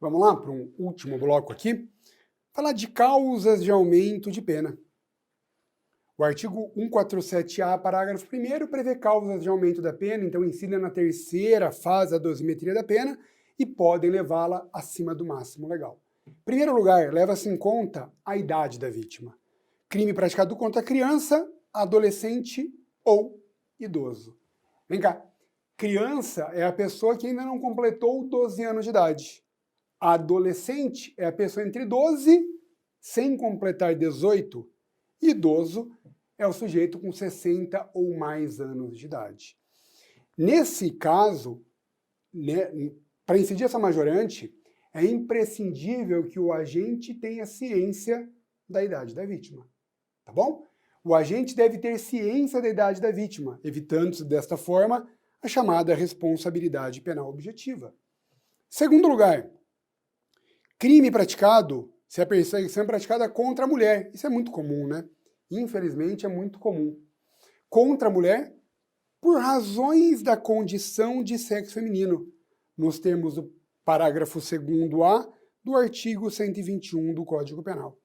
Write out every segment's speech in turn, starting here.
Vamos lá para um último bloco aqui. Falar de causas de aumento de pena. O artigo 147-A, parágrafo 1º, prevê causas de aumento da pena, então incide na terceira fase da dosimetria da pena e podem levá-la acima do máximo legal. Em primeiro lugar, leva-se em conta a idade da vítima. Crime praticado contra criança, adolescente ou idoso. Vem cá, criança é a pessoa que ainda não completou 12 anos de idade. Adolescente é a pessoa entre 12 sem completar 18. Idoso é o sujeito com 60 ou mais anos de idade. Nesse caso, né, para incidir essa majorante, é imprescindível que o agente tenha ciência da idade da vítima, tá bom? O agente deve ter ciência da idade da vítima, evitando-se desta forma a chamada responsabilidade penal objetiva. Segundo lugar, crime praticado, se a perseguição é praticada contra a mulher. Isso é muito comum, né? Infelizmente é muito comum. Contra a mulher por razões da condição de sexo feminino, nos termos do parágrafo 2º-A do artigo 121 do Código Penal.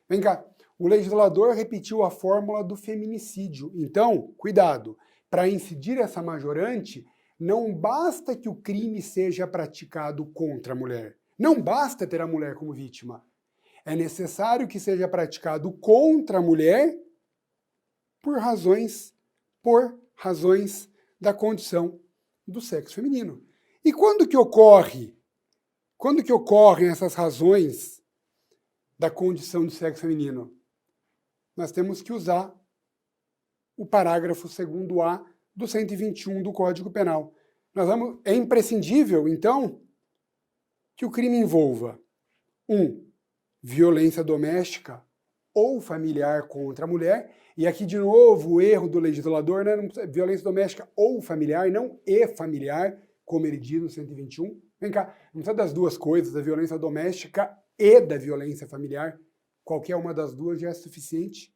Vem cá, o legislador repetiu a fórmula do feminicídio. Então, cuidado, para incidir essa majorante, não basta que o crime seja praticado contra a mulher. Não basta ter a mulher como vítima. É necessário que seja praticado contra a mulher por razões da condição do sexo feminino. E quando que ocorrem essas razões da condição do sexo feminino? Nós temos que usar o parágrafo 2º-A do 121 do Código Penal. É imprescindível, então, que o crime envolva 1. Violência doméstica ou familiar contra a mulher. E aqui, de novo, o erro do legislador, né? Violência doméstica ou familiar, não e familiar, como ele diz no 121. Vem cá, não precisa das duas coisas, da violência doméstica e da violência familiar. Qualquer uma das duas já é suficiente.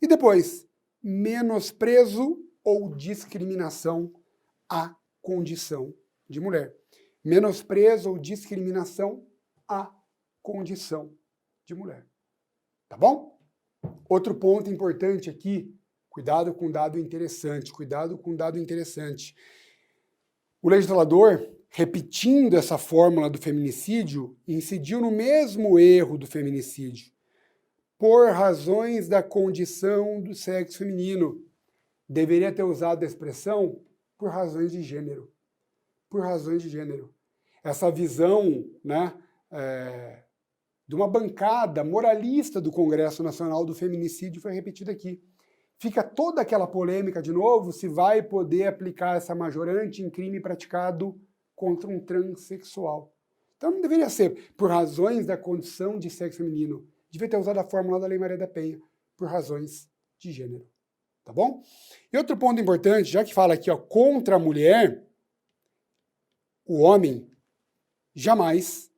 E depois, menosprezo ou discriminação à condição de mulher. Menosprezo ou discriminação à condição de mulher. Tá bom? Outro ponto importante aqui, cuidado com dado interessante, O legislador, repetindo essa fórmula do feminicídio, incidiu no mesmo erro do feminicídio, por razões da condição do sexo feminino. Deveria ter usado a expressão por razões de gênero. Por razões de gênero. Essa visão, né, de uma bancada moralista do Congresso Nacional do feminicídio foi repetida aqui. Fica toda aquela polêmica de novo se vai poder aplicar essa majorante em crime praticado contra um transexual. Então não deveria ser por razões da condição de sexo feminino. Devia ter usado a fórmula da Lei Maria da Penha, por razões de gênero. Tá bom? E outro ponto importante, já que fala aqui, ó, contra a mulher, o homem jamais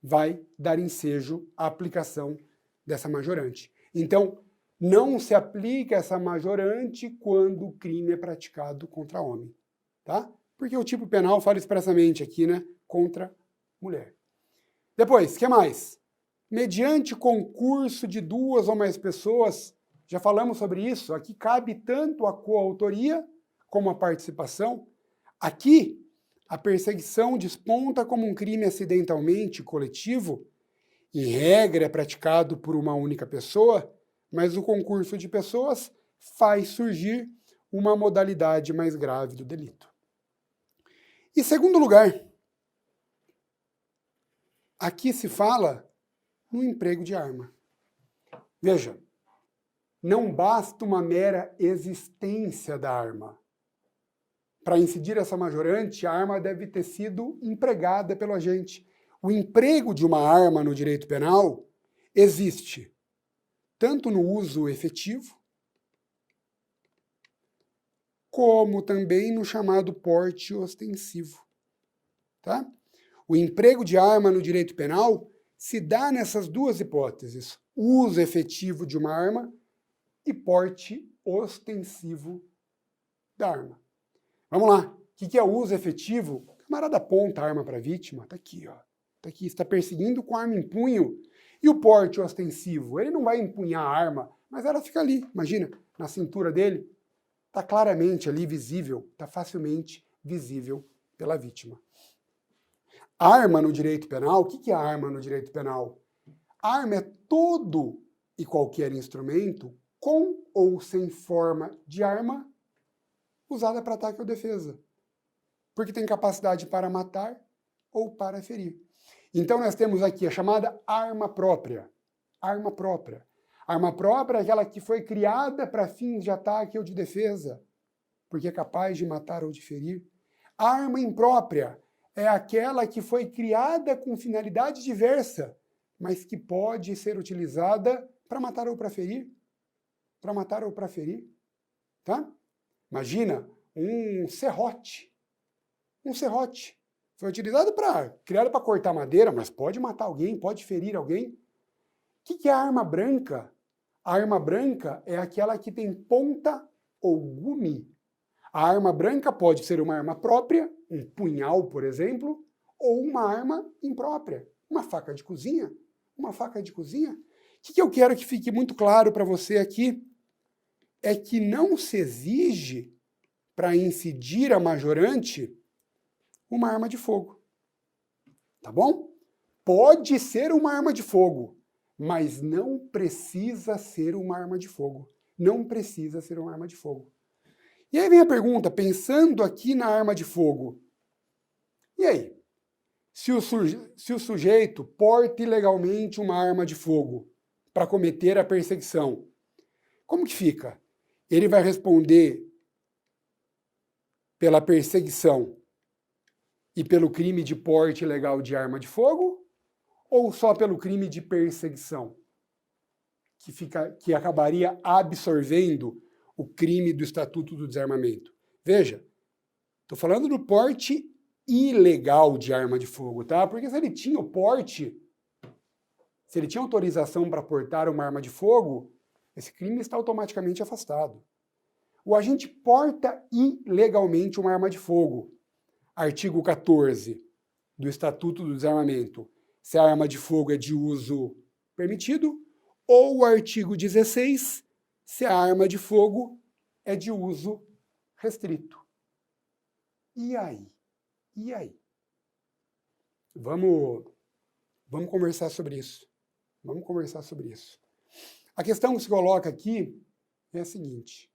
vai dar ensejo à aplicação dessa majorante. Então, não se aplica essa majorante quando o crime é praticado contra homem, tá? Porque o tipo penal fala expressamente aqui, né, contra mulher. Depois, o que mais? Mediante concurso de 2 ou mais pessoas, já falamos sobre isso, aqui cabe tanto a coautoria como a participação. Aqui, a perseguição desponta como um crime acidentalmente coletivo, em regra é praticado por uma única pessoa, mas o concurso de pessoas faz surgir uma modalidade mais grave do delito. Em segundo lugar, aqui se fala no emprego de arma. Veja, não basta uma mera existência da arma. Para incidir essa majorante, a arma deve ter sido empregada pelo agente. O emprego de uma arma no direito penal existe tanto no uso efetivo, como também no chamado porte ostensivo. Tá? O emprego de arma no direito penal se dá nessas duas hipóteses, uso efetivo de uma arma e porte ostensivo da arma. Vamos lá. O que é o uso efetivo? O camarada aponta a arma para a vítima, tá aqui, ó. Tá aqui, está perseguindo com arma em punho. E o porte ostensivo? Ele não vai empunhar a arma, mas ela fica ali, imagina, na cintura dele. Está claramente ali visível, está facilmente visível pela vítima. Arma no direito penal, o que é arma no direito penal? Arma é todo e qualquer instrumento com ou sem forma de arma usada para ataque ou defesa, porque tem capacidade para matar ou para ferir. Então nós temos aqui a chamada arma própria. Arma própria. Arma própria é aquela que foi criada para fins de ataque ou de defesa, porque é capaz de matar ou de ferir. Arma imprópria é aquela que foi criada com finalidade diversa, mas que pode ser utilizada para matar ou para ferir. Para matar ou para ferir. Tá? Imagina um serrote. Um serrote. Foi utilizado criado para cortar madeira, mas pode matar alguém, pode ferir alguém. O que é a arma branca? A arma branca é aquela que tem ponta ou gume. A arma branca pode ser uma arma própria, um punhal, por exemplo, ou uma arma imprópria, uma faca de cozinha. Uma faca de cozinha. O que eu quero que fique muito claro para você aqui é que não se exige, para incidir a majorante, uma arma de fogo. Tá bom? Pode ser uma arma de fogo, mas não precisa ser uma arma de fogo. Não precisa ser uma arma de fogo. E aí vem a pergunta, pensando aqui na arma de fogo. E aí? Se o sujeito porta ilegalmente uma arma de fogo para cometer a perseguição, como que fica? Ele vai responder pela perseguição e pelo crime de porte ilegal de arma de fogo, ou só pelo crime de perseguição, que acabaria absorvendo o crime do Estatuto do Desarmamento? Veja, estou falando do porte ilegal de arma de fogo, tá? Porque se ele tinha o porte, se ele tinha autorização para portar uma arma de fogo, esse crime está automaticamente afastado. O agente porta ilegalmente uma arma de fogo. Artigo 14 do Estatuto do Desarmamento, se a arma de fogo é de uso permitido, ou o artigo 16, se a arma de fogo é de uso restrito. E aí? E aí? Vamos conversar sobre isso. Vamos conversar sobre isso. A questão que se coloca aqui é a seguinte.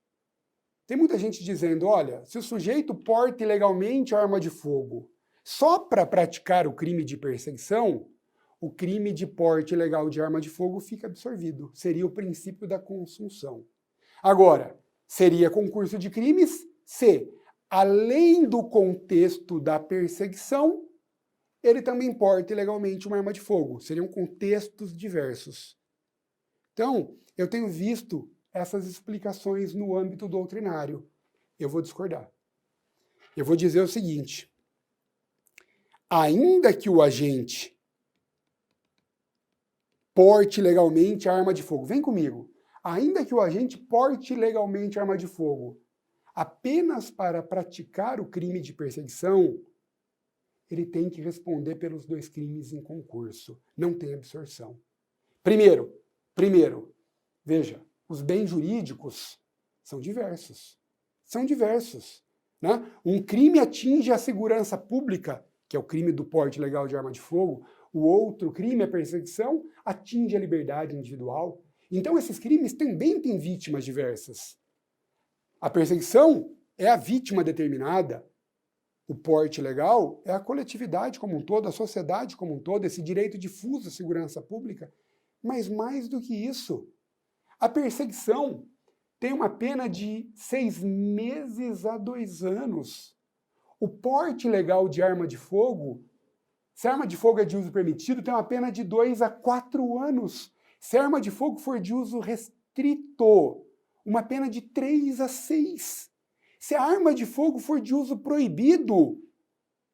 Tem muita gente dizendo, olha, se o sujeito porta ilegalmente a arma de fogo só para praticar o crime de perseguição, o crime de porte ilegal de arma de fogo fica absorvido. Seria o princípio da consunção. Agora, seria concurso de crimes se, além do contexto da perseguição, ele também porta ilegalmente uma arma de fogo. Seriam contextos diversos. Então, eu tenho visto essas explicações no âmbito doutrinário. Eu vou discordar. Eu vou dizer o seguinte: ainda que o agente porte legalmente a arma de fogo, vem comigo, ainda que o agente porte legalmente a arma de fogo, apenas para praticar o crime de perseguição, ele tem que responder pelos dois crimes em concurso. Não tem absorção. Primeiro, veja, os bens jurídicos são diversos. São diversos. Né? Um crime atinge a segurança pública, que é o crime do porte ilegal de arma de fogo. O outro crime, a perseguição, atinge a liberdade individual. Então, esses crimes também têm vítimas diversas. A perseguição é a vítima determinada. O porte ilegal é a coletividade como um todo, a sociedade como um todo, esse direito difuso à segurança pública. Mas mais do que isso, a perseguição tem uma pena de 6 meses a 2 anos. O porte ilegal de arma de fogo, se a arma de fogo é de uso permitido, tem uma pena de 2 a 4 anos. Se a arma de fogo for de uso restrito, uma pena de 3 a 6. Se a arma de fogo for de uso proibido,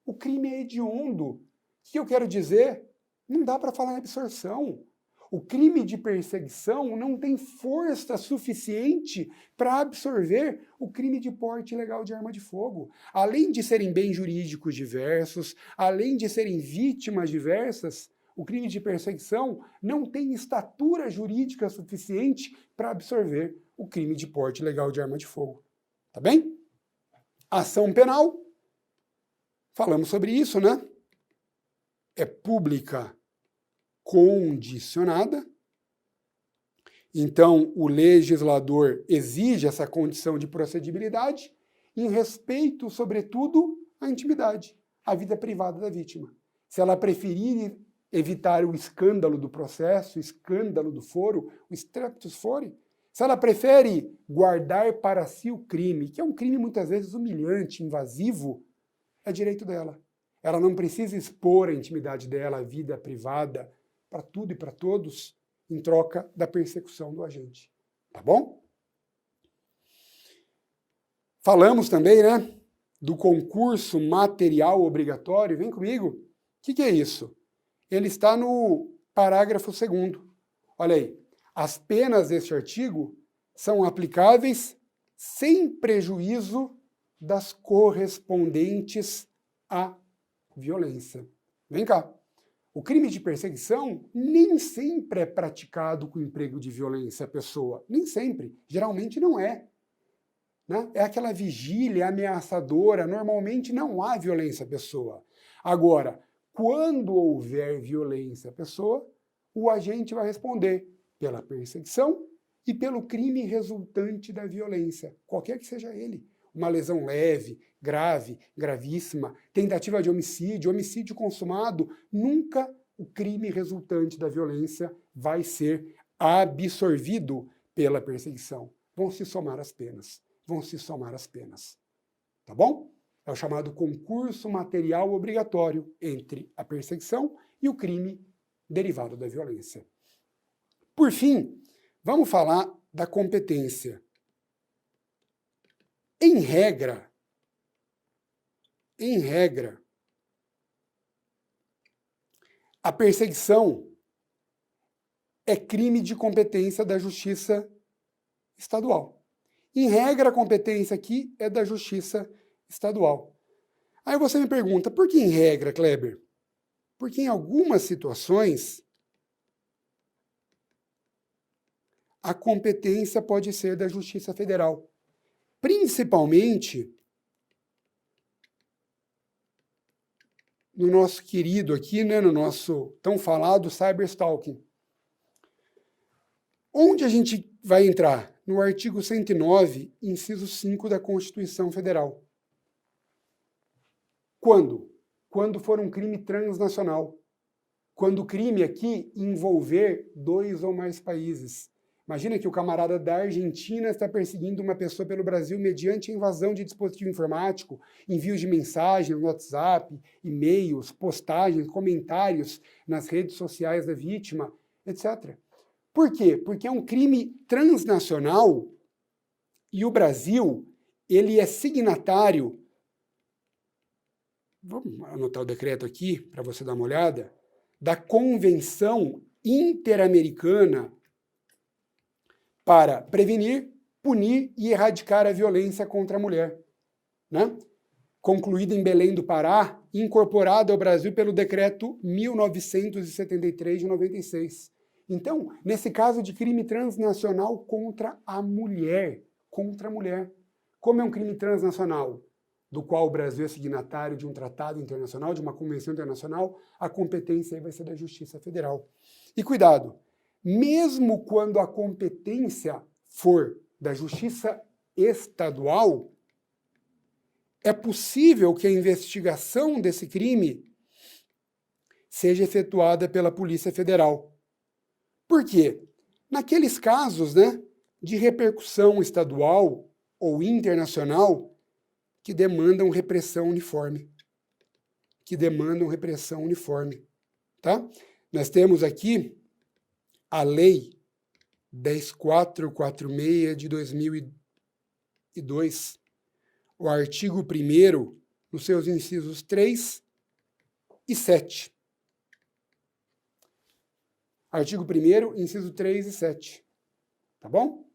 o crime é hediondo. O que eu quero dizer? Não dá para falar em absorção. O crime de perseguição não tem força suficiente para absorver o crime de porte ilegal de arma de fogo. Além de serem bens jurídicos diversos, além de serem vítimas diversas, o crime de perseguição não tem estatura jurídica suficiente para absorver o crime de porte ilegal de arma de fogo. Tá bem? Ação penal. Falamos sobre isso, né? É pública condicionada. Então, o legislador exige essa condição de procedibilidade em respeito, sobretudo, à intimidade, à vida privada da vítima. Se ela preferir evitar o escândalo do processo, o escândalo do foro, o streptus fori, se ela prefere guardar para si o crime, que é um crime muitas vezes humilhante, invasivo, é direito dela. Ela não precisa expor a intimidade dela, a vida privada, para tudo e para todos, em troca da persecução do agente. Tá bom? Falamos também, né, do concurso material obrigatório. Vem comigo. O que é isso? Ele está no parágrafo 2º. Olha aí. As penas deste artigo são aplicáveis sem prejuízo das correspondentes à violência. Vem cá. O crime de perseguição nem sempre é praticado com emprego de violência à pessoa. Nem sempre. Geralmente não é. Né? É aquela vigília ameaçadora. Normalmente não há violência à pessoa. Agora, quando houver violência à pessoa, o agente vai responder pela perseguição e pelo crime resultante da violência, qualquer que seja ele. Uma lesão leve, grave, gravíssima, tentativa de homicídio, homicídio consumado, nunca o crime resultante da violência vai ser absorvido pela perseguição. Vão se somar as penas. Vão se somar as penas. Tá bom? É o chamado concurso material obrigatório entre a perseguição e o crime derivado da violência. Por fim, vamos falar da competência. Em regra, a perseguição é crime de competência da Justiça Estadual. Em regra, a competência aqui é da Justiça Estadual. Aí você me pergunta, por que em regra, Kleber? Porque em algumas situações a competência pode ser da Justiça Federal. Principalmente no nosso querido aqui, né, no nosso tão falado cyberstalking. Onde a gente vai entrar? No artigo 109, inciso 5 da Constituição Federal. Quando? Quando for um crime transnacional. Quando o crime aqui envolver 2 ou mais países. Imagina que o camarada da Argentina está perseguindo uma pessoa pelo Brasil mediante a invasão de dispositivo informático, envios de mensagens no WhatsApp, e-mails, postagens, comentários nas redes sociais da vítima, etc. Por quê? Porque é um crime transnacional e o Brasil, ele é signatário, vamos anotar o decreto aqui para você dar uma olhada, da Convenção Interamericana para prevenir, punir e erradicar a violência contra a mulher, né? Concluída em Belém do Pará, incorporada ao Brasil pelo decreto 1973 de 96. Então, nesse caso de crime transnacional contra a mulher, como é um crime transnacional, do qual o Brasil é signatário de um tratado internacional, de uma convenção internacional, a competência aí vai ser da Justiça Federal. E cuidado, mesmo quando a competência for da Justiça Estadual, é possível que a investigação desse crime seja efetuada pela Polícia Federal. Por quê? Naqueles casos, né, de repercussão estadual ou internacional que demandam repressão uniforme. Tá? Nós temos aqui a Lei 10.446 de 2002, o artigo 1º, nos seus incisos 3 e 7. Artigo 1º, inciso 3 e 7. Tá bom?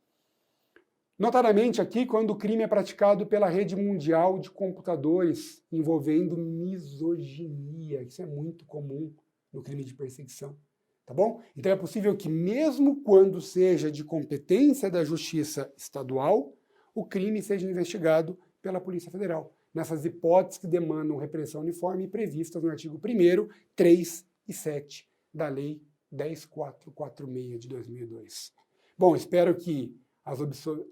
Notadamente aqui, quando o crime é praticado pela rede mundial de computadores envolvendo misoginia. Isso é muito comum no crime de perseguição. Tá bom? Então é possível que, mesmo quando seja de competência da Justiça Estadual, o crime seja investigado pela Polícia Federal, nessas hipóteses que demandam repressão uniforme previstas no artigo 1º, 3 e 7 da Lei 10.446 de 2002. Bom, espero que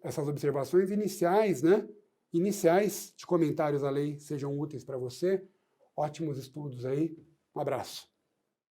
essas observações iniciais, iniciais de comentários à lei sejam úteis para você. Ótimos estudos aí. Um abraço.